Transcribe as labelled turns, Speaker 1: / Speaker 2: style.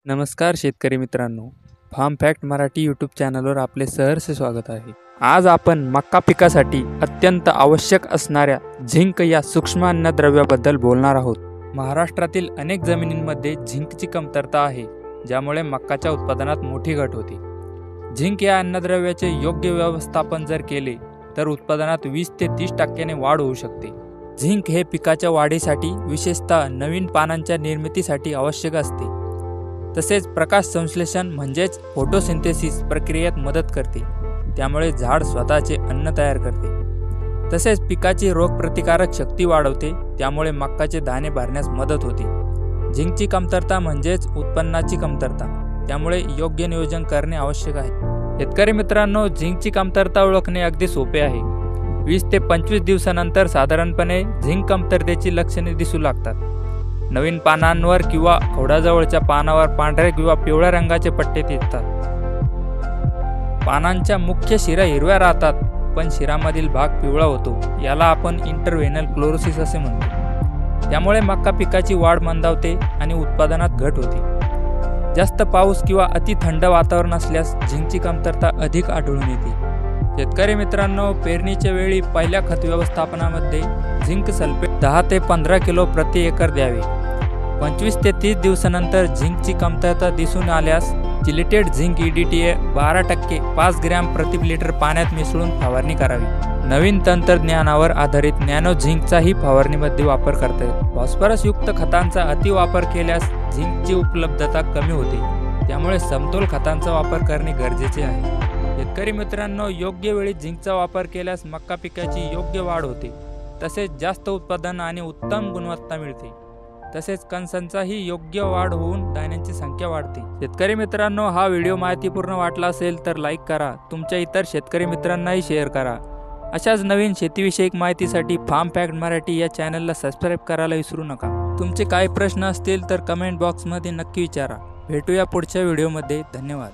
Speaker 1: नमस्कार शेतकरी मित्रांनो, फार्म फॅक्ट मराठी यूट्यूब चॅनलवर आपले सहर्ष स्वागत आहे। आज आपण मक्का पिकासाठी अत्यंत आवश्यक असणाऱ्या झिंक या सूक्ष्म अन्नद्रव्याबद्दल बोलणार आहोत। महाराष्ट्रातील अनेक जमिनींमध्ये झिंकची कमतरता आहे, ज्यामुळे मक्काच्या उत्पादनात मोठी घट होते। झिंक या अन्नद्रव्याचे योग्य व्यवस्थापन जर केले तर उत्पादनात 20 ते 30% वाढ होऊ शकते। झिंक हे पिकाच्या वाढीसाठी, विशेषतः नवीन पानांच्या निर्मितीसाठी आवश्यक असते। तसेच प्रकाश संश्लेषण म्हणजेच फोटोसिंथेसिस प्रक्रियेत मदत करते, त्यामुळे झाड स्वतःचे अन्न तयार करते। तसेच पिकाची रोगप्रतिकारक शक्ती वाढवते, त्यामुळे मक्काचे दाणे भरण्यास मदत होते। झिंकची कमतरता म्हणजेच उत्पन्नाची कमतरता, त्यामुळे योग्य नियोजन करणे आवश्यक आहे। शेतकरी मित्रांनो, झिंकची कमतरता ओळखणे अगदी सोपे आहे। 20 ते 25 दिवसानंतर साधारणपणे झिंक कमतरतेची लक्षणे दिसू लागतात। नवीन पानांवर किंवा खोडाजवळच्या पानावर पांढऱ्या किंवा पिवळ्या रंगाचे पट्टे दिसतात। पानांच्या मुख्य शिरा हिरव्या राहतात, पण शिरामधील भाग पिवळा होतो, याला आपण इंटरव्हेनल क्लोरोसिस असे म्हणतो। त्यामुळे मक्का पिकाची वाढ मंदावते आणि उत्पादनात घट होते। जास्त पाऊस किंवा अति थंड वातावरण असल्यास झिंकची कमतरता अधिक आढळून येते। शेतकरी मित्रांनो, पेरणीच्या वेळी पहिल्या खत व्यवस्थापनामध्ये झिंक सल्फेट 10 ते 15 किलो प्रति एकर द्यावे। 25 ते 30 दिवसानंतर झिंकची कमतरता दिसून आल्यास चिलेटेड झिंक EDTA 12% 5 ग्रॅम प्रति लिटर पाण्यात मिसळून फवारणी करावी। नवीन तंत्रज्ञानावर आधारित नॅनो झिंकचाही फवारणीमध्ये वापर करता येतो। फॉस्फरस युक्त खतांचा अतिवापर केल्यास झिंकची उपलब्धता कमी होते, त्यामुळे समतोल खतांचा वापर करणे गरजेचे आहे। शेतकरी मित्रांनो, योग्य वेळी झिंकचा वापर केल्यास मक्का पिकाची योग्य वाढ होते, तसेच जास्त उत्पादन आणि उत्तम गुणवत्ता मिळते। तसेच कणसांचाही योग्य वाढ होऊन दाण्यांची संख्या वाढते। शेतकरी मित्रांनो, हा व्हिडिओ माहितीपूर्ण वाटला असेल तर लाईक करा, तुमच्या इतर शेतकरी मित्रांनाही शेअर करा। अशाच नवीन शेतीविषयक माहितीसाठी फार्म फॅक्ट मराठी या चॅनलला सबस्क्राईब करायला विसरू नका। तुमचे काही प्रश्न असतील तर कमेंट बॉक्समध्ये नक्की विचारा। भेटूया पुढच्या व्हिडिओमध्ये। धन्यवाद।